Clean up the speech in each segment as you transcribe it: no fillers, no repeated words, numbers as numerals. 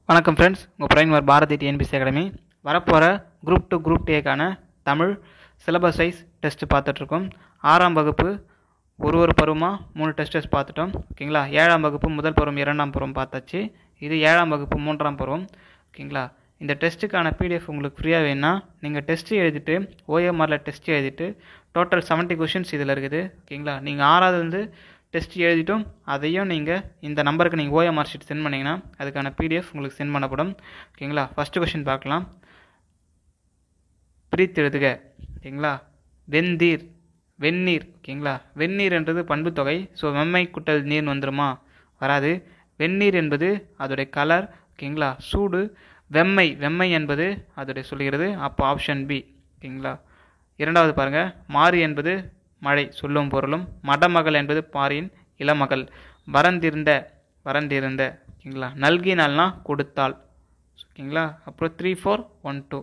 வணக்கம் ஃப்ரெண்ட்ஸ், உங்கள் பிரைன்வர் பாரதி டிஎன்பிசி அகாடமி. வரப்போகிற குரூப் 2 குரூப் டேக்கான தமிழ் சிலபஸ் வைஸ் டெஸ்ட் பார்த்துட்ருக்கோம். 6ஆம் வகுப்பு ஒரு பருவமாக 3 டெஸ்ட் பார்த்துட்டோம். ஓகேங்களா. 7ஆம் வகுப்பு முதல் பருவம் 2ஆம் பருவம் பார்த்தாச்சு. இது 7ஆம் வகுப்பு 3ஆம் பருவம். ஓகேங்களா. இந்த டெஸ்ட்டுக்கான பிடிஎஃப் உங்களுக்கு ஃப்ரீயாக வேணுன்னா நீங்கள் டெஸ்ட் எழுதிட்டு ஓஎம்ஆரில் டெஸ்ட் எழுதிட்டு டோட்டல் 70 கொஷின்ஸ் இதில் இருக்குது. ஓகேங்களா. நீங்கள் 6ஆவது டெஸ்ட் எழுதிட்டும் அதையும் நீங்கள் இந்த நம்பருக்கு நீங்கள் ஓஎம்ஆர் ஷீட் சென்ட் பண்ணிங்கன்னா அதுக்கான பிடிஎஃப் உங்களுக்கு சென்ட் பண்ணப்படும். ஓகேங்களா. ஃபஸ்ட்டு கொஷின் பார்க்கலாம். பிரித்து எழுதுக. ஓகேங்களா. வெந்நீர், வெந்நீர். ஓகேங்களா. வெந்நீர்ன்றது பண்பு தொகை. ஸோ வெம்மை குட்டல் நீர்னு வந்துருமா? வராது. வெந்நீர் என்பது அதோடைய கலர். ஓகேங்களா. சூடு. வெம்மை, வெம்மை என்பது அதோடைய சொல்கிறது. அப்போ ஆப்ஷன் பி. ஓகேங்களா. இரண்டாவது பாருங்கள். மாறி என்பது மழை, சொல்லும் பொருளும். மடமகள் என்பது பாரின் இளமகள். வரந்திருந்த, வரந்திருந்த. ஓகேங்களா. நல்கினால்னா கொடுத்தாள். ஓகேங்களா. அப்புறம் 3, 4, 1, 2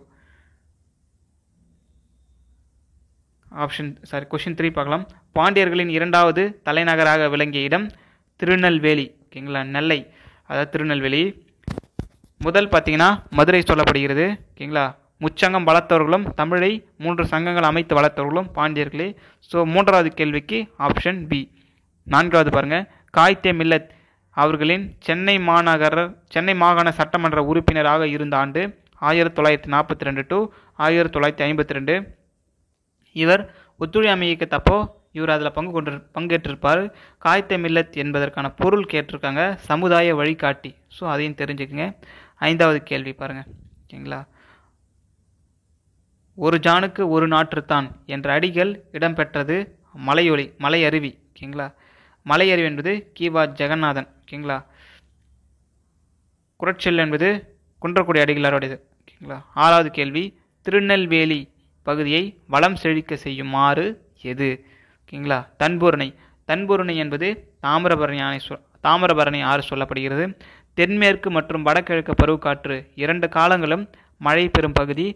ஆப்ஷன் கொஷின் 3 பார்க்கலாம். பாண்டியர்களின் இரண்டாவது தலைநகராக விளங்கிய இடம் திருநெல்வேலி. ஓகேங்களா. நெல்லை, அதாவது திருநெல்வேலி. முதல் பார்த்தீங்கன்னா மதுரை சொல்லப்படுகிறது. ஓகேங்களா. முச்சங்கம் வளர்த்தவர்களும் தமிழை 3 சங்கங்கள் அமைத்து வளர்த்தவர்களும் பாண்டியர்களே. ஸோ 3வது கேள்விக்கு ஆப்ஷன் பி. 4வது பாருங்கள். காயிதே மில்லத் அவர்களின் சென்னை மாகாண சட்டமன்ற உறுப்பினராக இருந்த ஆண்டு 1942 to 1952. இவர் ஒத்துழையாமை இயக்கத்தப்போ இவர் அதில் பங்கேற்றிருப்பார். காயிதே மில்லத் என்பதற்கான பொருள் கேட்டிருக்காங்க, சமுதாய வழிகாட்டி. ஸோ அதையும் தெரிஞ்சுக்குங்க. 5வது கேள்வி பாருங்கள். ஓகேங்களா. ஒரு ஜானுக்கு ஒரு நாற்றுத்தான் என்ற அடிகள் இடம்பெற்றது மலையொலி, மலை அருவி. ஓகேங்களா. மலை அருவி என்பது கீவா ஜெகநாதன். ஓகேங்களா. குரட்செல் என்பது குன்றக்குடி அடிகளாருடையது. ஓகேங்களா. 6வது கேள்வி. திருநெல்வேலி பகுதியை வளம் செழிக்க செய்யும் ஆறு எது? ஓகேங்களா. தன்பூரணி. தன்பூரணி என்பது தாமிரபரணி ஆறு சொல்லப்படுகிறது. தென்மேற்கு மற்றும் வடகிழக்கு பருவக்காற்று 2 காலங்களும் மழை பெறும் பகுதி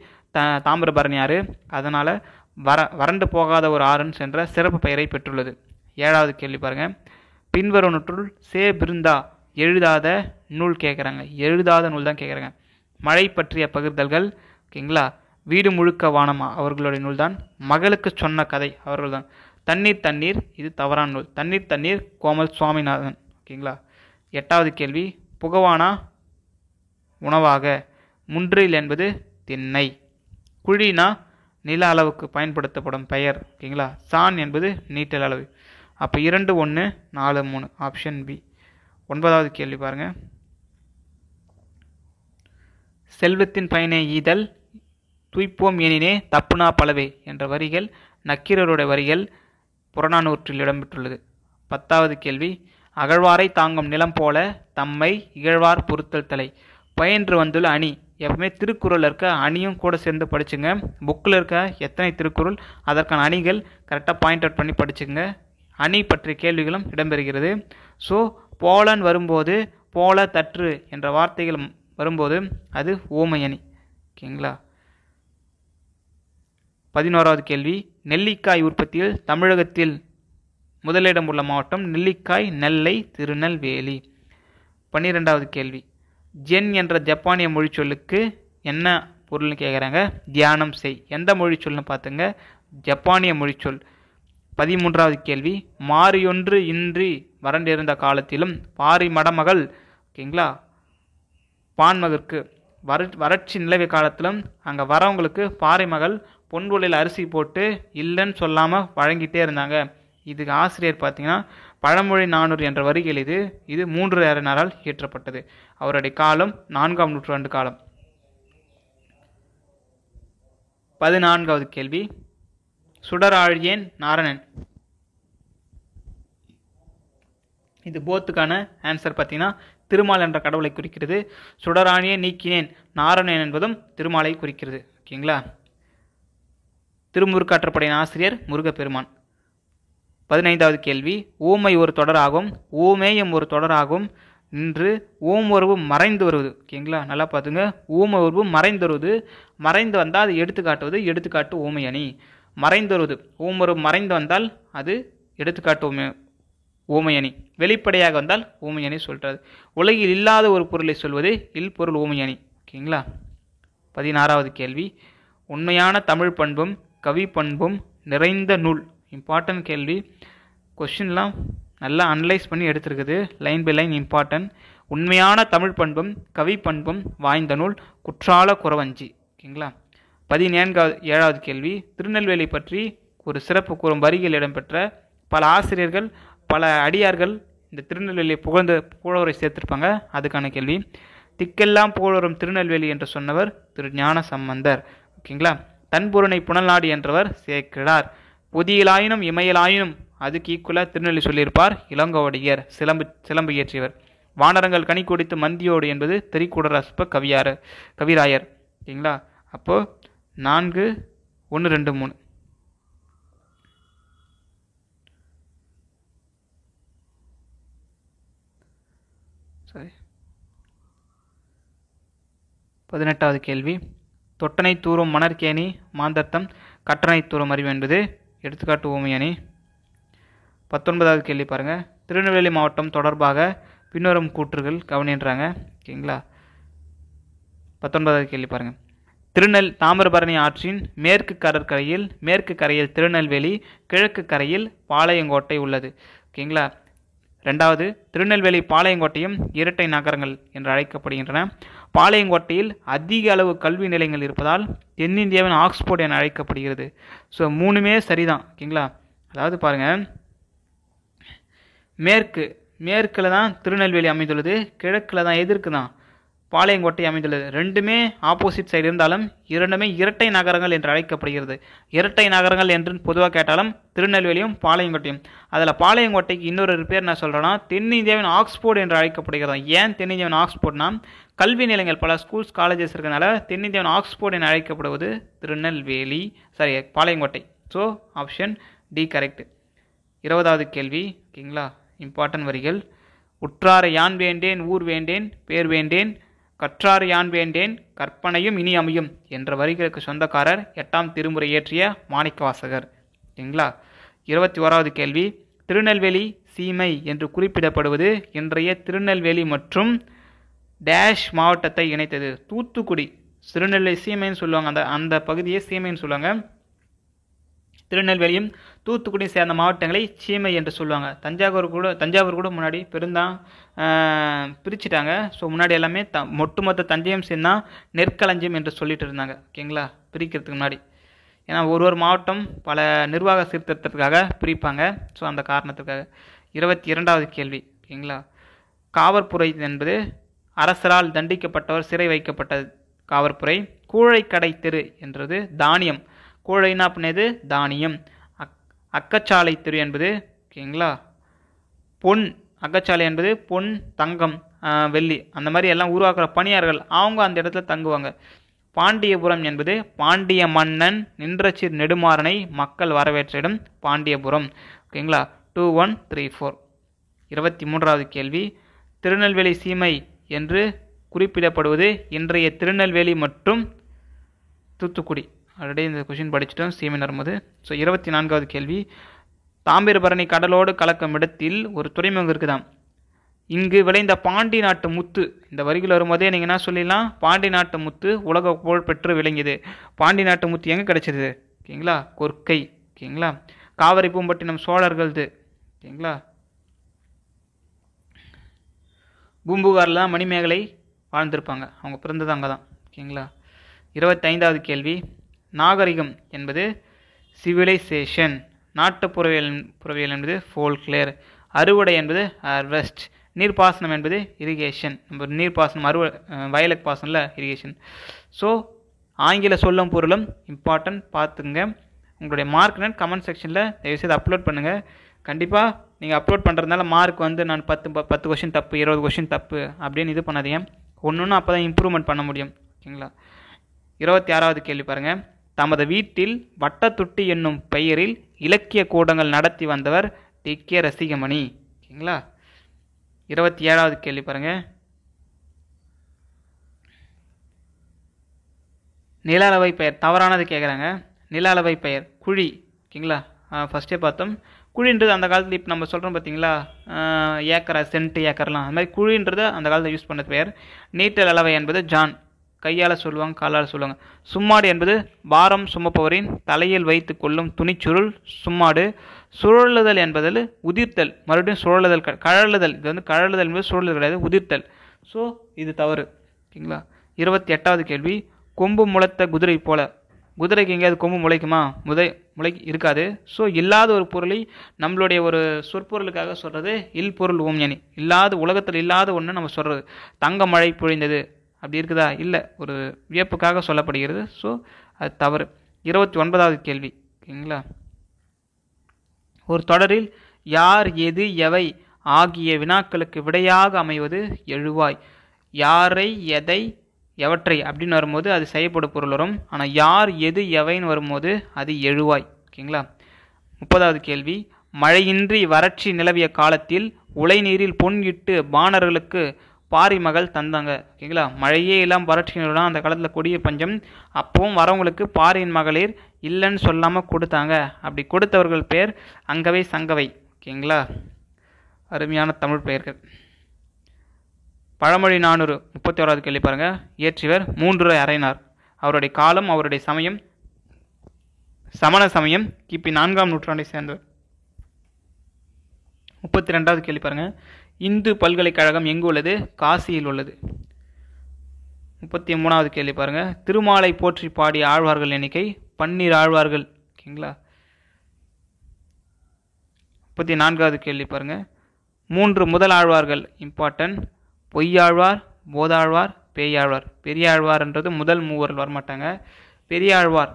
தாமிரபரணி ஆறு. அதனால் வறண்டு போகாத ஒரு ஆறுன்னு சென்ற சிறப்பு பெயரை பெற்றுள்ளது. 7வது கேள்வி பாருங்கள். பின்வருவனற்றுள் சே பிருந்தா எழுதாத நூல் கேட்குறாங்க. எழுதாத நூல் தான் கேட்குறாங்க. மழை பற்றிய பகிர்தல்கள். ஓகேங்களா. வீடு முழுக்க வானமா அவர்களுடைய நூல் தான். மகளுக்கு சொன்ன கதை அவர்கள் தான். தண்ணீர் தண்ணீர் இது தவறான நூல். தண்ணீர் தண்ணீர் கோமல் சுவாமிநாதன். ஓகேங்களா. 8வது கேள்வி. புகவானா உணவாக. முன்றில் என்பது திண்ணை. குழினா நில அளவுக்கு பயன்படுத்தப்படும் பெயர். ஓகேங்களா. சான் என்பது நீட்டல் அளவு. அப்போ 2, 1, 4, 3 ஆப்ஷன் பி. 9வது கேள்வி பாருங்கள். செல்வத்தின் பயனை ஈதல் துய்ப்போம் எனினே தப்புனா பலவே என்ற வரிகள் நக்கீரருடைய வரிகள் புறநானூற்றில் இடம்பெற்றுள்ளது. 10வது கேள்வி. அகழ்வாரை தாங்கும் நிலம் போல தம்மை இகழ்வார் பொறுத்தல் தலை. பயின்று வந்துள்ள அணி. எப்பவுமே திருக்குறள் இருக்க அணியும் கூட சேர்ந்து படிச்சுங்க. புக்கில் இருக்க எத்தனை திருக்குறள் அதற்கான அணிகள் கரெக்டாக பாயிண்ட் அவுட் பண்ணி படிச்சுங்க. அணி பற்றிய கேள்விகளும் இடம்பெறுகிறது. ஸோ போலன் வரும்போது போல தற்று என்ற வார்த்தைகள் வரும்போது அது ஓமை அணி. ஓகேங்களா. 11வது கேள்வி. நெல்லிக்காய் உற்பத்தியில் தமிழகத்தில் முதலிடம் உள்ள மாவட்டம் நெல்லிக்காய், நெல்லை, திருநெல்வேலி. 12வது கேள்வி. ஜென் என்ற ஜப்பானிய மொழி சொல்லுக்கு என்ன பொருள்னு கேட்குறாங்க. தியானம் செய். எந்த மொழி சொல்லுன்னு பார்த்துங்க. ஜப்பானிய மொழி சொல். 13வது கேள்வி. மாறியொன்று இன்றி வறண்டிருந்த காலத்திலும் பாரி மடமகள். ஓகேங்களா. பான்மகற்கு வறட்சி நிலவிய காலத்திலும் அங்கே வரவங்களுக்கு பாறை மகள் பொன்கொலையில் அரிசி போட்டு இல்லைன்னு சொல்லாமல் வழங்கிட்டே இருந்தாங்க. இதுக்கு ஆசிரியர் பார்த்தீங்கன்னா பழமொழி 400 என்ற வரிகள். இது 3 அறிஞரால் இயற்றப்பட்டது. அவருடைய காலம் 4ஆம் நூற்றாண்டு காலம். 14வது கேள்வி. சுடராழியேன் நாரணன். இது போத்துக்கான ஆன்சர் பார்த்தீங்கன்னா திருமால் என்ற கடவுளை குறிக்கிறது. சுடராணியை நீக்கினேன் நாரணன் என்பதும் திருமாலை குறிக்கிறது. ஓகேங்களா. திருமுருகாற்றுப்படையின் ஆசிரியர் முருகப்பெருமான். 15வது கேள்வி. ஊமை ஒரு தொடராகும், ஊமேயம் ஒரு தொடராகும் இன்று ஊம் உறவு மறைந்து வருவது. ஓகேங்களா. நல்லா பார்த்துங்க. ஊமை உறவு மறைந்து வருவது. மறைந்து வந்தால் அது எடுத்துக்காட்டுவது. எடுத்துக்காட்டு ஊமை அணி. மறைந்து வருவது ஊம் உறவு மறைந்து வந்தால் அது எடுத்துக்காட்டு ஊமை ஓமையணி. வெளிப்படையாக வந்தால் ஓமையணி சொல்கிறது. உலகில் இல்லாத ஒரு பொருளை சொல்வது இல்பொருள் ஓமையணி. ஓகேங்களா. 16வது கேள்வி. உண்மையான தமிழ் பண்பும் கவி பண்பும் நிறைந்த நூல். இம்பார்ட்டன்ட் கேள்வி. கொஸ்டின்லாம் நல்லா அனலைஸ் பண்ணி எடுத்திருக்குது. Line by line important. உண்மையான தமிழ் பண்பும் கவி பண்பும் வாய்ந்த நூல் குற்றால குறவஞ்சி. ஓகேங்களா. 17வது கேள்வி. திருநெல்வேலி பற்றி ஒரு சிறப்பு கூறும் வரிகள் இடம்பெற்ற பல ஆசிரியர்கள் பல அடியார்கள் இந்த திருநெல்வேலியை புகழோரை சேர்த்திருப்பாங்க. அதுக்கான கேள்வி. திக்கெல்லாம் புகழோரும் திருநெல்வேலி என்று சொன்னவர் திரு ஞான சம்பந்தர். ஓகேங்களா. தன்பொருணை புனல்நாடு என்றவர் சேக்கிழார். பொதியிலாயினும் இமையலாயினும் அதுக்கு ஈக்குவலாக திருநெல்வேலி சொல்லியிருப்பார் இளங்கோவடியர், சிலம்பு இயற்றியவர். வானரங்கள் கனி குடித்து மந்தியோடு என்பது திரிகூடரசப்ப கவிராயர். ஓகேங்களா. அப்போது 4, 1, 2, 3. சரி. 18வது கேள்வி. தொட்டனை தூரும் மணற்கேணி மாந்தர்த்தம் கற்றனை தூரும் அறிவு என்பது எடுத்துக்காட்டு ஓமையணி. 19வது கேள்வி பாருங்கள். திருநெல்வேலி மாவட்டம் தொடர்பாக பின்வரும் கூற்றுகள் கவனின்றாங்க. ஓகேங்களா. 19வது கேள்வி பாருங்கள். தாமிரபரணி ஆற்றின் மேற்கு கடற்கரையில் மேற்கு கரையில் திருநெல்வேலி, கிழக்கு கரையில் பாளையங்கோட்டை உள்ளது. ஓகேங்களா. 2வது, திருநெல்வேலி பாளையங்கோட்டையும் இரட்டை நகரங்கள் என்று அழைக்கப்படுகின்றன. பாளையங்கோட்டையில் அதிக அளவு கல்வி நிலையங்கள் இருப்பதால் தென்னிந்தியாவின் ஆக்ஸ்போர்ட் என அழைக்கப்படுகிறது. ஸோ 3மே சரிதான். ஓகேங்களா. அதாவது பாருங்கள், மேற்கில் தான் திருநெல்வேலி அமைந்துள்ளது, கிழக்கில் தான் எதிர்க்கு தான் பாளையங்கோட்டை அமைந்துள்ளது. ரெண்டுமே ஆப்போசிட் சைடு இருந்தாலும் இரண்டுமே இரட்டை நகரங்கள் என்று அழைக்கப்படுகிறது. இரட்டை நகரங்கள் என்று பொதுவாக கேட்டாலும் திருநெல்வேலியும் பாளையங்கோட்டையும். அதில் பாளையங்கோட்டைக்கு இன்னொரு பேர் என்ன சொல்கிறேன்னா தென்னிந்தியாவின் ஆக்ஸ்போர்ட் என்று அழைக்கப்படுகிறது. ஏன் தென்னிந்தியாவின் ஆக்ஸ்போர்ட்னா கல்வி நிலையங்கள் பல ஸ்கூல்ஸ் காலேஜஸ் இருக்கிறதுனால தென்னிந்தியாவின் ஆக்ஸ்போர்ட் என அழைக்கப்படுவது Palayamkottai. So option D correct. 20வது கேள்வி. ஓகேங்களா. இம்பார்ட்டன்ட் வரிகள். உற்றாரை யான் வேண்டேன் ஊர் வேண்டேன் பேர் வேண்டேன், கற்றாறு யான் வேண்டேன் கற்பனையும் இனி அமையும் என்ற வரிகளுக்கு சொந்தக்காரர் 8ஆம் திருமுறை இயற்றிய மாணிக்கவாசகர். ஓகேங்களா. 21வது கேள்வி. திருநெல்வேலி சீமை என்று குறிப்பிடப்படுவது இன்றைய திருநெல்வேலி மற்றும் டேஷ் மாவட்டத்தை இணைத்தது. தூத்துக்குடி. திருநெல்வேலி சீமைன்னு சொல்லுவாங்க, அந்த பகுதியை சீமைன்னு சொல்லுவாங்க. திருநெல்வேலியும் தூத்துக்குடியும் சேர்ந்த மாவட்டங்களை சீமை என்று சொல்லுவாங்க. தஞ்சாவூர் கூட முன்னாடி பெருந்தான் பிரிச்சுட்டாங்க. ஸோ முன்னாடி எல்லாமே ஒட்டுமொத்த தஞ்சையும் சேர்ந்தா நெற்களஞ்சியம் என்று சொல்லிட்டு இருந்தாங்க. ஓகேங்களா. பிரிக்கிறதுக்கு முன்னாடி ஏன்னா ஒரு மாவட்டம் பல நிர்வாக சீர்திருத்தத்துக்காக பிரிப்பாங்க. ஸோ அந்த காரணத்துக்காக. 22வது கேள்வி. ஓகேங்களா. காவற்புரை என்பது அரசரால் தண்டிக்கப்பட்டவர் சிறை வைக்கப்பட்டது காவற்புரை. கூழைக்கடை தெரு என்றது தானியம். கூழைனா அப்படின்னது தானியம். அக்கச்சாலை தெரு என்பது ஓகேங்களா பொன். அக்கச்சாலை என்பது பொன், தங்கம், வெள்ளி அந்த மாதிரி எல்லாம் உருவாக்குற பணியார்கள் அவங்க அந்த இடத்துல தங்குவாங்க. பாண்டியபுரம் என்பது பாண்டிய மன்னன் நின்றச்சீர் நெடுமாறனை மக்கள் வரவேற்ற இடம் பாண்டியபுரம். ஓகேங்களா. 2, 1, 3, 4. 23வது கேள்வி. திருநெல்வேலி சீமை என்று குறிப்பிடப்படுவது இன்றைய திருநெல்வேலி மற்றும் தூத்துக்குடி. ஆல்ரெடி இந்த கொஷின் படிச்சுட்டோம் சீமை வரும்போது. ஸோ 24வது கேள்வி. தாமிரபரணி கடலோடு கலக்கும் இடத்தில் ஒரு துறைமுகம் இருக்குதாம். இங்கு விளைந்த பாண்டி நாட்டு முத்து. இந்த வரிகள் வரும்போதே நீங்கள் என்ன சொல்லிடலாம், பாண்டி நாட்டு முத்து உலக புகழ் பெற்று விளங்கியது. பாண்டி நாட்டு முத்து எங்கே கிடைச்சிது? ஓகேங்களா. கொர்க்கை. ஓகேங்களா. காவிரி பூம்பட்டினம் சோழர்களது. ஓகேங்களா. பூம்புகாரில் தான் மணிமேகலை வாழ்ந்திருப்பாங்க, அவங்க பிறந்தது அங்கே தான். ஓகேங்களா. 25வது கேள்வி. நாகரிகம் என்பது சிவிலைசேஷன். நாட்டுப்புறவியல் என்பது ஃபோல்க்லேர். அறுவடை என்பது ஹார்வெஸ்ட். நீர்ப்பாசனம் என்பது இரிகேஷன். நம்ம நீர்ப்பாசனம் வயலுக்கு பாசனில் இரிகேஷன். ஸோ ஆங்கில சொல்லும் பொருளும் இம்பார்ட்டன்ட் பார்த்துங்க. உங்களுடைய மார்க் கமெண்ட் செக்ஷனில் தயவுசெய்து அப்லோட் பண்ணுங்கள். கண்டிப்பாக நீங்கள் அப்லோட் பண்ணுறதுனால மார்க் நான் 10 கொஷின் தப்பு 20 கொஷின் தப்பு அப்படின்னு இது பண்ணாதீங்க. ஒன்று அப்போ தான் இம்ப்ரூவ்மெண்ட் பண்ண முடியும். ஓகேங்களா. 26வது கேள்வி பாருங்கள். தமது வீட்டில் வட்டத்துட்டி என்னும் பெயரில் இலக்கிய கூடங்கள் நடத்தி வந்தவர் டி.கே. ரசிகமணி. ஓகேங்களா. 27வது கேள்வி பாருங்கள். நில அளவை பெயர் தவறானது கேட்குறாங்க. நில அளவை பெயர் குழி. ஓகேங்களா. ஃபஸ்ட்டே பார்த்தோம் குழின்றது அந்த காலத்தில் இப்போ நம்ம சொல்கிறோம் பார்த்தீங்களா, ஏக்கரா சென்ட் ஏக்கர்லாம் அந்த மாதிரி குழின்றது அந்த காலத்தில் யூஸ் பண்ண பெயர். நீட்டல் அளவை என்பது ஜான், கையால் சொல்லுவாங்க, காலால் சொல்லுவாங்க. சும்மாடு என்பது பாரம் சுமப்பவரின் தலையில் வைத்து கொள்ளும் துணிச்சுருள் சும்மாடு. சுழலுதல் என்பதில் உதிர்த்தல், மறுபடியும் சுழலுதல், கழலுதல், இது வந்து கழலுதல் என்பது சுழலுதல் கிடையாது, உதிர்த்தல். ஸோ இது தவறு. ஓகேங்களா. 28வது கேள்வி, கொம்பு முளைத்த குதிரை போல. குதிரைக்கு எங்கேயாவது கொம்பு முளைக்குமா? முளை இருக்காது. ஸோ இல்லாத ஒரு பொருளை நம்மளுடைய ஒரு சொற்பொருளுக்காக சொல்கிறது இல்பொருள் ஓம்ஞனி. உலகத்தில் இல்லாத ஒன்று நம்ம சொல்கிறது. தங்க மழை பொழிந்தது அப்படி இருக்குதா? இல்லை, ஒரு வியப்புக்காக சொல்லப்படுகிறது. ஸோ அது தவறு. 29வது கேள்வி. ஓகேங்களா. ஒரு தொடரில் யார், எது, எவை ஆகிய வினாக்களுக்கு விடையாக அமைவது எழுவாய். யாரை, எதை, எவற்றை அப்படின்னு வரும்போது அது செய்யப்படும் பொருள் வரும். ஆனால் யார், எது, எவைன்னு வரும்போது அது எழுவாய். ஓகேங்களா. 30வது கேள்வி, மழையின்றி வறட்சி நிலவிய காலத்தில் உலை நீரில் பொன் இட்டு பாணர்களுக்கு பாரி மகள் தந்தாங்க. ஓகேங்களா. மழையே இல்லாமல் வறட்சி நிலவலாம் அந்த காலத்தில் கொடிய பஞ்சம். அப்பவும் வரவங்களுக்கு பாரியின் மகளிர் இல்லைன்னு சொல்லாமல் கொடுத்தாங்க. அப்படி கொடுத்தவர்கள் பேர் அங்கவை, சங்கவை. ஓகேங்களா. அருமையான தமிழ் பெயர்கள். பழமொழி 400. 31வது கேள்வி பாருங்க. இயற்றியவர் 3 அரைனார். அவருடைய காலம், அவருடைய சமயம் சமண சமயம், கிபி 4ஆம் நூற்றாண்டை சேர்ந்தவர். 32வது கேள்வி பாருங்க. இந்து பல்கலைக்கழகம் எங்கு உள்ளது? காசியில் உள்ளது. 33வது கேள்வி பாருங்க. திருமாலை போற்றி பாடிய ஆழ்வார்கள் எண்ணிக்கை 12 ஆழ்வார்கள். ஓகேங்களா. 34வது கேள்வி பாருங்க. 3 முதல் ஆழ்வார்கள் இம்பார்ட்டன்ட். பொய்யாழ்வார், போதாழ்வார், பேயாழ்வார். பெரியாழ்வார்ன்றது முதல் மூவரில் வரமாட்டாங்க. பெரியாழ்வார்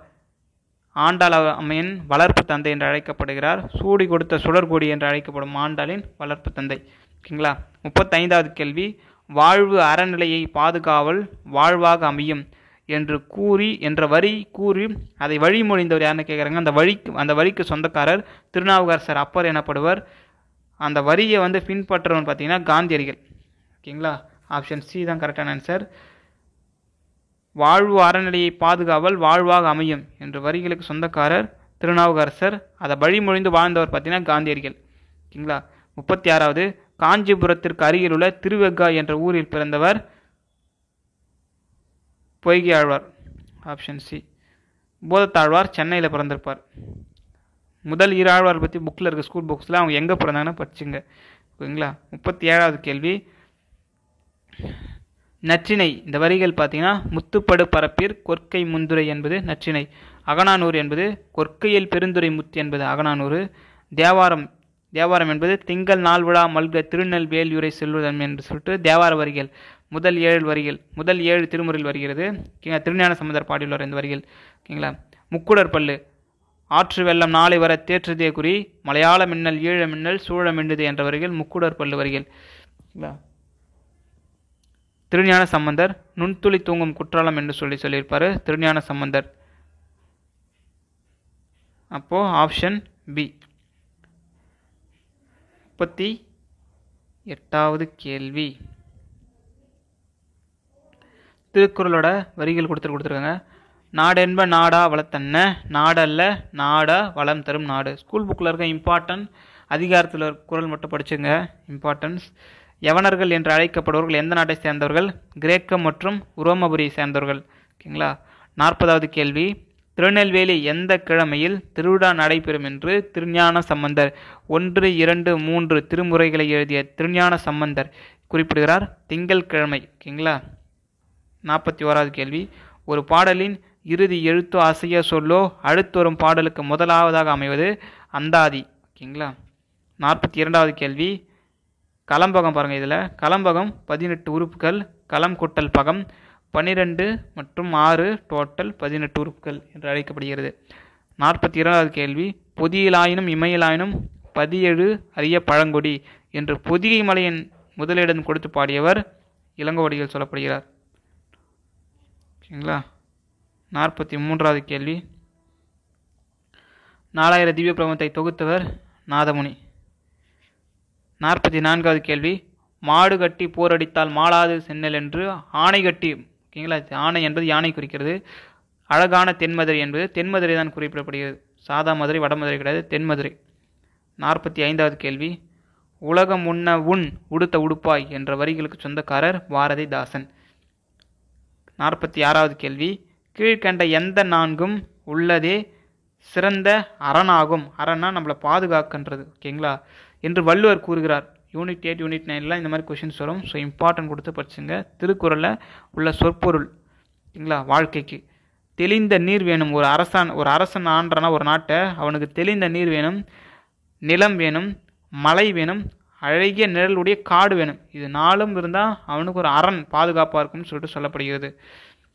ஆண்டாள் அம்மையின் வளர்ப்பு தந்தை என்று அழைக்கப்படுகிறார். சூடி கொடுத்த சுடர்கொடி என்று அழைக்கப்படும் ஆண்டாளின் வளர்ப்பு தந்தை. ஓகேங்களா. 35வது கேள்வி. வாழ்வு அறநிலையை பாதுகாவல் வாழ்வாக அமையும் என்று கூறி என்ற வரி கூறி அதை வழிமொழிந்தவர் யாருன்னு கேட்குறாங்க. அந்த வரிக்கு சொந்தக்காரர் திருநாவுக்கரசர் அப்பர் எனப்படுவர். அந்த வரியை வந்து பின்பற்றவன் பார்த்தீங்கன்னா காந்தியடிகள். ஓகேங்களா. ஆப்ஷன் சி தான் கரெக்டான ஆன்சர். வாழ்வு அறநிலையை பாதுகாவல் வாழ்வாக அமையும் என்ற வரிகளுக்கு சொந்தக்காரர் திருநாவுக்கரசர். அதை வழிமொழிந்து வாழ்ந்தவர் பார்த்தீங்கன்னா காந்தியடிகள். ஓகேங்களா. 36வது. காஞ்சிபுரத்திற்கு அருகில் உள்ள திருவெக்கா என்ற ஊரில் பிறந்தவர் பொய்கை ஆழ்வார். Option C. போதத்தாழ்வார் சென்னையில் பிறந்திருப்பார். முதல் 2 ஆழ்வார் பற்றி புக்கில் இருக்க ஸ்கூல் புக்ஸில் அவங்க எங்கே பிறந்தாங்கன்னு படிச்சுங்க. ஓகேங்களா. 37வது கேள்வி. நற்றிணை. இந்த வரிகள் பார்த்தீங்கன்னா முத்துப்படு பரப்பிற் கொற்கை முந்துரை என்பது நற்றிணை. அகநானூறு என்பது கொற்கையில் பெருந்துரை முத்து என்பது அகநானூறு. தேவாரம் என்பது திங்கள் நாள் விழா மல்க திருநெல்வேலியுரை செல்வதன் என்று சொல்லிட்டு தேவார வரிகள். முதல் 7 திருமுறையில் வருகிறது. திருஞான சம்பந்தர் பாடியுள்ளார் இந்த வரிகள். ஓகேங்களா. முக்குடர் பல்லு. ஆற்று வெள்ளம் நாளை வர தேற்றுதே குறி மலையாள மின்னல் ஈழ மின்னல் சூழ மின்னுது என்ற வரிகள் முக்குடர் பல்லு வரிகள். திருஞான சம்பந்தர் நுண்துளி தூங்கும் குற்றாலம் என்று சொல்லியிருப்பாரு திருஞான சம்பந்தர். அப்போ ஆப்ஷன் பி. 38வது கேள்வி. திருக்குறளோட வரிகள் கொடுத்துருக்காங்க. நாடென்ப நாடா வளத்தன்ன நாடல்ல நாடா வளம் தரும் நாடு. ஸ்கூல் புக்கில் இருக்க இம்பார்ட்டன்ட் அதிகாரத்தில் குறள் மட்டும் படிச்சுங்க. இம்பார்ட்டன்ஸ். யவனர்கள் என்று அழைக்கப்படுபவர்கள் எந்த நாட்டை சேர்ந்தவர்கள்? கிரேக்கம் மற்றும் உரோமபுரியை சேர்ந்தவர்கள். ஓகேங்களா. 40வது கேள்வி. திருநெல்வேலி எந்த கிழமையில் திருவிழா நடைபெறும் என்று திருஞான சம்பந்தர் 1, 2, 3 திருமுறைகளை எழுதிய திருஞான சம்பந்தர் குறிப்பிடுகிறார்? திங்கள் கிழமை. ஓகேங்களா. 41வது கேள்வி. ஒரு பாடலின் இறுதி எழுத்தோ அசைய சொல்லோ அடுத்து வரும் பாடலுக்கு முதலாவதாக அமைவது அந்தாதி. ஓகேங்களா. 42வது கேள்வி. கலம்பகம் பாருங்கள். இதில் கலம்பகம் 18 உறுப்புகள், களம் கூட்டல் பகம் 12 மற்றும் 6 டோட்டல் 18 உறுப்புகள் என்று அழைக்கப்படுகிறது. 42வது கேள்வி. பொதியிலாயினும் இமையிலாயினும் 17 அரிய பழங்கொடி என்று பொதிகை மலையின் முதலிடம் கொடுத்து பாடியவர் இளங்கோவடிகள் சொல்லப்படுகிறார். ஓகேங்களா. 43வது கேள்வி. 4000 திவ்ய பிரபந்தத்தை தொகுத்தவர் நாதமுனி. 44வது கேள்வி. மாடு கட்டி போரடித்தால் மாளாது சென்னல் என்று ஆணை கட்டி. ஓகேங்களா. ஆணை என்பது யானை குறிக்கிறது. அழகான தென்மதுரை என்பது தென்மதுரை தான் குறிப்பிடப்படுகிறது. சாதா மதுரை வடமதுரை கிடையாது, தென்மதுரை. 45வது கேள்வி, உலகம் உண்ண உன் உடுத்த உடுப்பாய் என்ற வரிகளுக்கு சொந்தக்காரர் பாரதிதாசன். 46வது கேள்வி, கீழ்கண்ட எந்த நான்கும் உள்ளதே சிறந்த அரணாகும், அரணா நம்மளை பாதுகாக்கின்றது, ஓகேங்களா, என்று வள்ளுவர் கூறுகிறார். யூனிட் 8 யூனிட் 9 இந்த மாதிரி கொஷின்ஸ் வரும். ஸோ இம்பார்ட்டன்ட் கொடுத்து படிச்சுங்க. திருக்குறளில் உள்ள சொற்பொருள், ஓகேங்களா, வாழ்க்கைக்கு தெளிந்த நீர் வேணும். ஒரு அரசன் ஆண்டானா ஒரு நாட்டை, அவனுக்கு தெளிந்த நீர் வேணும், நிலம் வேணும், மழை வேணும், அழகிய நிழலுடைய காடு வேணும். இது 4ம் இருந்தால் அவனுக்கு ஒரு அரண் பாதுகாப்பாக இருக்கும்னு சொல்லிட்டு சொல்லப்படுகிறது,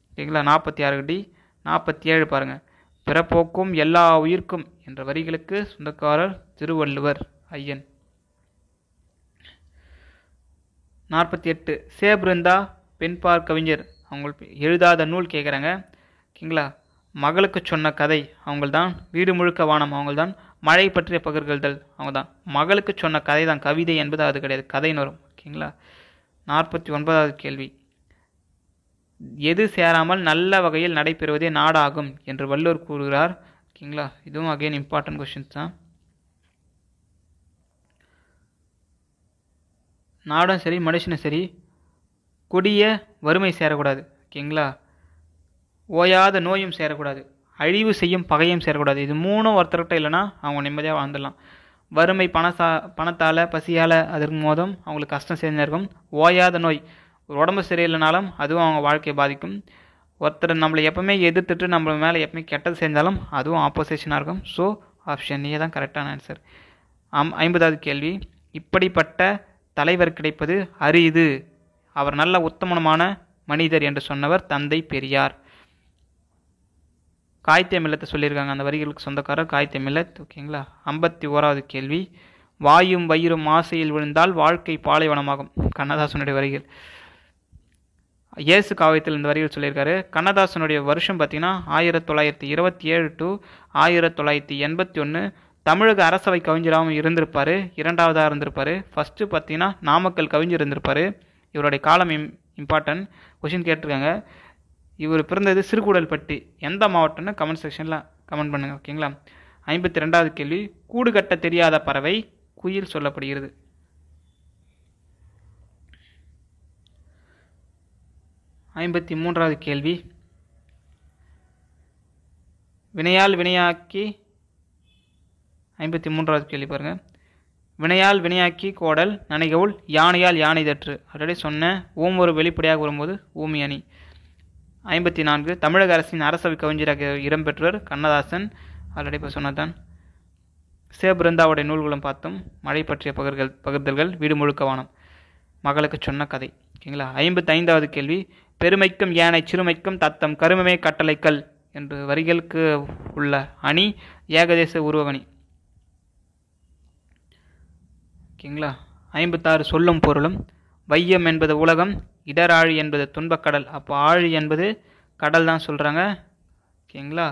ஓகேங்களா. 46 47 பாருங்கள், பிறப்போக்கும் எல்லா உயிர்க்கும் என்ற வரிகளுக்கு சொந்தக்காரர் திருவள்ளுவர் ஐயன். 48 சேபிருந்தா பெண்பார் கவிஞர், அவங்க எழுதாத நூல் கேட்குறாங்க, ஓகேங்களா. மகளுக்கு சொன்ன கதை அவங்கள்தான். வீடு முழுக்க வானம் அவங்கள்தான். மழை பற்றிய பகிர்கல்தல் அவங்க தான். மகளுக்கு சொன்ன கதை தான், கவிதை என்பது அது கிடையாது, கதைன்னு வரும், ஓகேங்களா. 49வது கேள்வி, எது சேராமல் நல்ல வகையில் நடைபெறுவதே நாடாகும் என்று வள்ளுவர் கூறுகிறார், ஓகேங்களா. இதுவும் அகைன் இம்பார்ட்டன்ட் கொஷின்ஸ் தான். நாடும் சரி மனுஷனும் சரி கொடிய வறுமை சேரக்கூடாது, ஓகேங்களா. ஓயாத நோயும் சேரக்கூடாது, அழிவு செய்யும் பகையும் சேரக்கூடாது. இது 3 ஒருத்தர்கிட்ட இல்லைன்னா அவங்க நிம்மதியாக வாழ்ந்துடலாம். வறுமை பணத்தால் பசியால் அதற்கு மோதும் அவங்களுக்கு கஷ்டம் சேர்ந்து இருக்கும். ஓயாத நோய், ஒரு உடம்பு சரியில்லைனாலும் அதுவும் அவங்க வாழ்க்கையை பாதிக்கும். ஒருத்தர் நம்மளை எப்பவுமே எதிர்த்துட்டு நம்ம மேலே எப்பவுமே கெட்டது செஞ்சாலும் அதுவும் ஆப்போசிஷனாக இருக்கும். ஸோ ஆப்ஷன் ஏ தான் கரெக்டான ஆன்சர். 50வது கேள்வி, இப்படிப்பட்ட தலைவர் கிடைப்பது அரிது, அவர் நல்ல உத்தமமான மனிதர் என்று சொன்னவர் தந்தை பெரியார். காய்த்திய மில்லத்தை சொல்லியிருக்காங்க, அந்த வரிகளுக்கு சொந்தக்காரர் காய்த்திய மில்லத், ஓகேங்களா. 51வது கேள்வி, வாயும் வயிறும் ஆசையில் விழுந்தால் வாழ்க்கை பாலைவனமாகும், கண்ணதாசனுடைய வரிகள். இயேசு காவியத்தில் இந்த வரிகள் சொல்லியிருக்காரு. கண்ணதாசனுடைய வருஷம் பார்த்தீங்கன்னா 1927 to 1981. தமிழக அரசவை கவிஞராகவும் இருந்திருப்பார், 2வதாக இருந்திருப்பார். ஃபஸ்ட்டு பார்த்தீங்கன்னா நாமக்கல் கவிஞர் இருந்திருப்பார். இவருடைய காலம் இம்பார்ட்டன்ட் கொஷின் கேட்டிருக்காங்க. இவர் பிறந்தது சிறுகூடல்பட்டி, எந்த மாவட்டம்னு கமெண்ட் செக்ஷனில் கமெண்ட் பண்ணுங்கள், ஓகேங்களா. 52வது கேள்வி, கூடு கட்ட தெரியாத பறவை குயில் சொல்லப்படுகிறது. 53வது கேள்வி, வினையால் வினையாக்கி 53வது கேள்வி பாருங்கள், வினையால் வினையாக்கி கோடல் நனைகவுள் யானையால் யானை தற்று. ஆல்ரெடி சொன்ன ஓமொரு வெளிப்படையாக வரும்போது ஊமி அணி. 54 தமிழக அரசின் அரசவை கவிஞராக இடம்பெற்றவர் கண்ணதாசன், ஆல்ரெடி இப்போ சொன்னதான். சேபிருந்தாவுடைய நூல்களும் பார்த்தோம். மழை பற்றிய பகிர்தல்கள், வீடு முழுக்க வானம், மகளுக்கு சொன்ன கதை, ஓகேங்களா. 55வது கேள்வி, பெருமைக்கும் யானை சிறுமைக்கும் தத்தம் கருமமே கட்டளைக்கல் என்று வரிகளுக்கு உள்ள அணி ஏகதேச உருவகணி, ஓகேங்களா. 56 சொல்லும் பொருளும், வையம் என்பது உலகம், இடராழி என்பது துன்பக்கடல். அப்போ ஆழி என்பது கடல் தான் சொல்கிறாங்க, ஓகேங்களா.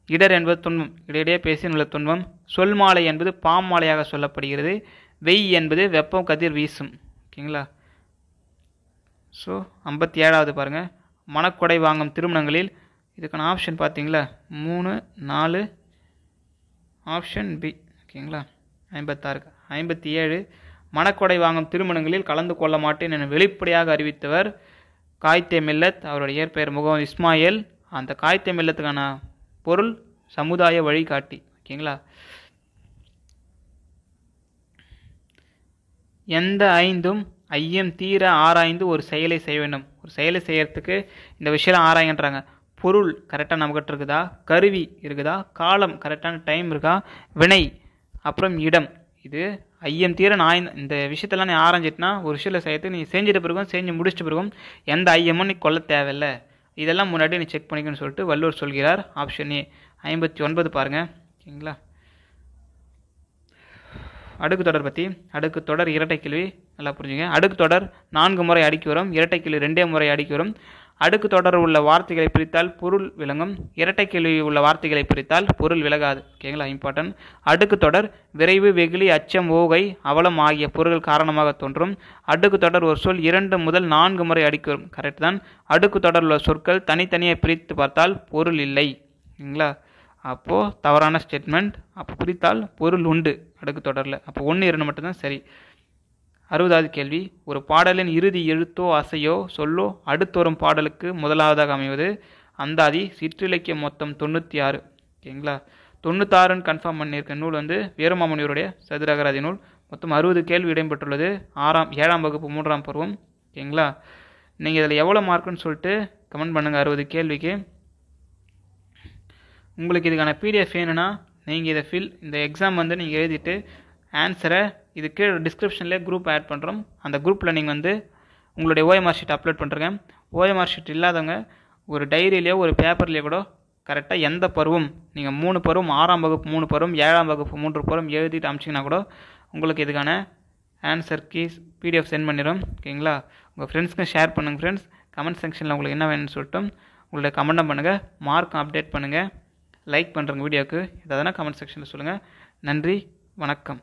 இடர் என்பது துன்பம், இடையிடையே பேசி உள்ள துன்பம். சொல் மாலை என்பது பாமாலையாக சொல்லப்படுகிறது. வெய் என்பது வெப்பம் கதிர் வீசும், ஓகேங்களா. ஸோ 57வது பாருங்கள், மனக்கொடை வாங்கும் திருமணங்களில், இதுக்கான ஆப்ஷன் பார்த்தீங்களா 3 4 ஆப்ஷன் பி, ஓகேங்களா. 56 57 மனக்கொடை வாங்கும் திருமணங்களில் கலந்து கொள்ள மாட்டேன் என வெளிப்படையாக அறிவித்தவர் காய்த்திய மில்லத். அவருடைய இயற்பெயர் முகமது இஸ்மாயில். அந்த காய்த்திய மில்லத்துக்கான பொருள் சமுதாய வழிகாட்டி, ஓகேங்களா. எந்த 5ம் ஐயம் தீர ஆராய்ந்து ஒரு செயலை செய்ய வேண்டும். ஒரு செயலை செய்யறதுக்கு இந்த விஷயம் ஆராய்ன்றாங்க. பொருள் கரெக்டாக நம்மகிட்ட இருக்குதா, கருவி இருக்குதா, காலம் கரெக்டான டைம் இருக்கா, வினை, அப்புறம் இடம். இது ஐயம் தீர நான் இந்த விஷயத்தெல்லாம் நீ ஆராய்ஞ்சிட்டுனா ஒரு விஷயத்தில் செய்யறதுக்கு நீ செஞ்சிட்ட பிறகும் செஞ்சு முடிச்சிட்ட பிறகும் எந்த ஐயமும் நீ கொள்ள தேவையில்லை, இதெல்லாம் முன்னாடி நீ செக் பண்ணிக்கணும்னு சொல்லிட்டு வள்ளுவர் சொல்கிறார். Option A. 59 பாருங்கள், ஓகேங்களா. அடுக்கு தொடர் பற்றி, அடுக்கு தொடர் இரட்டை கேள்வி நல்லா புரிஞ்சுங்க. அடுக்கு தொடர் 4 முறை அடுக்கி வரும், இரட்டை கேள்வி 2 முறை அடுக்கி வரும். அடுக்கு தொடர் உள்ள வார்த்தைகளை பிரித்தால் பொருள் விளங்கும், இரட்டை கேள்வி உள்ள வார்த்தைகளை பிரித்தால் பொருள் விலகாது, ஓகேங்களா. இம்பார்ட்டன்ட். அடுக்கு தொடர் விரைவு, வெகுளி, அச்சம், ஓகை, அவலம் ஆகிய பொருள்கள் காரணமாக தோன்றும். அடுக்கு தொடர் ஒரு சொல் 2 முதல் 4 முறை அடுக்கி வரும், கரெக்ட் தான். அடுக்கு தொடர் உள்ள சொற்கள் தனித்தனியாக பிரித்து பார்த்தால் பொருள் இல்லை, ஓகேங்களா. அப்போது தவறான ஸ்டேட்மெண்ட். அப்போ குறித்தால் பொருள் உண்டு அடுக்கு தொடரில். அப்போ 1, 2 மட்டும்தான் சரி. 60வது கேள்வி, ஒரு பாடலின் இறுதி எழுத்தோ அசையோ சொல்லோ அடுத்தோறும் பாடலுக்கு முதலாவதாக அமைவது. அந்தாதி சிற்றிலக்கிய மொத்தம் 96. ஓகேங்களா, 96ன்னு கன்ஃபார்ம் பண்ணியிருக்க நூல் வீரமாமுனிவருடைய சதுரகராதி நூல். மொத்தம் 60 கேள்வி இடம்பெற்றுள்ளது. 7ஆம் வகுப்பு 3ஆம் பருவம். ஓகேங்களா, நீங்கள் இதில் எவ்வளோ மார்க்குன்னு சொல்லிட்டு கமெண்ட் பண்ணுங்கள். 60 கேள்விக்கு உங்களுக்கு இதுக்கான பிடிஎஃப் வேணும்னா நீங்கள் இந்த எக்ஸாம் நீங்கள் எழுதிட்டு ஆன்சரை இதுக்கு டிஸ்கிரிப்ஷன்லேயே குரூப் ஆட் பண்ணுறோம். அந்த குரூப்பில் நீங்கள் உங்களுடைய ஓஎம்ஆர் ஷீட் அப்லோட் பண்ணுறங்க. ஓஎம்ஆர் ஷீட் இல்லாதவங்க ஒரு டைரியிலையோ ஒரு பேப்பர்லேயோ கூட கரெக்டாக எந்த பருவம் நீங்கள் 3 பருவம் 6ஆம் வகுப்பு 3 பருவம் 7ஆம் வகுப்பு 3 பருவம் எழுதிட்டு அமிச்சிங்கன்னா கூட உங்களுக்கு இதுக்கான ஆன்சர் கீஸ் பிடிஎஃப் சென்ட் பண்ணிடும். ஓகேங்களா, உங்கள் ஃப்ரெண்ட்ஸ்க்கு ஷேர் பண்ணுங்கள். ஃப்ரெண்ட்ஸ், கமெண்ட் செக்ஷனில் உங்களுக்கு என்ன வேணும்னு சொல்லிட்டு உங்களுடைய கமெண்ட்டும் பண்ணுங்கள், மார்க்கும் அப்டேட் பண்ணுங்கள், லைக் பண்ணுறங்க வீடியோவுக்கு. எதாவதுனா கமெண்ட் செக்ஷனில் சொல்லுங்கள். நன்றி, வணக்கம்.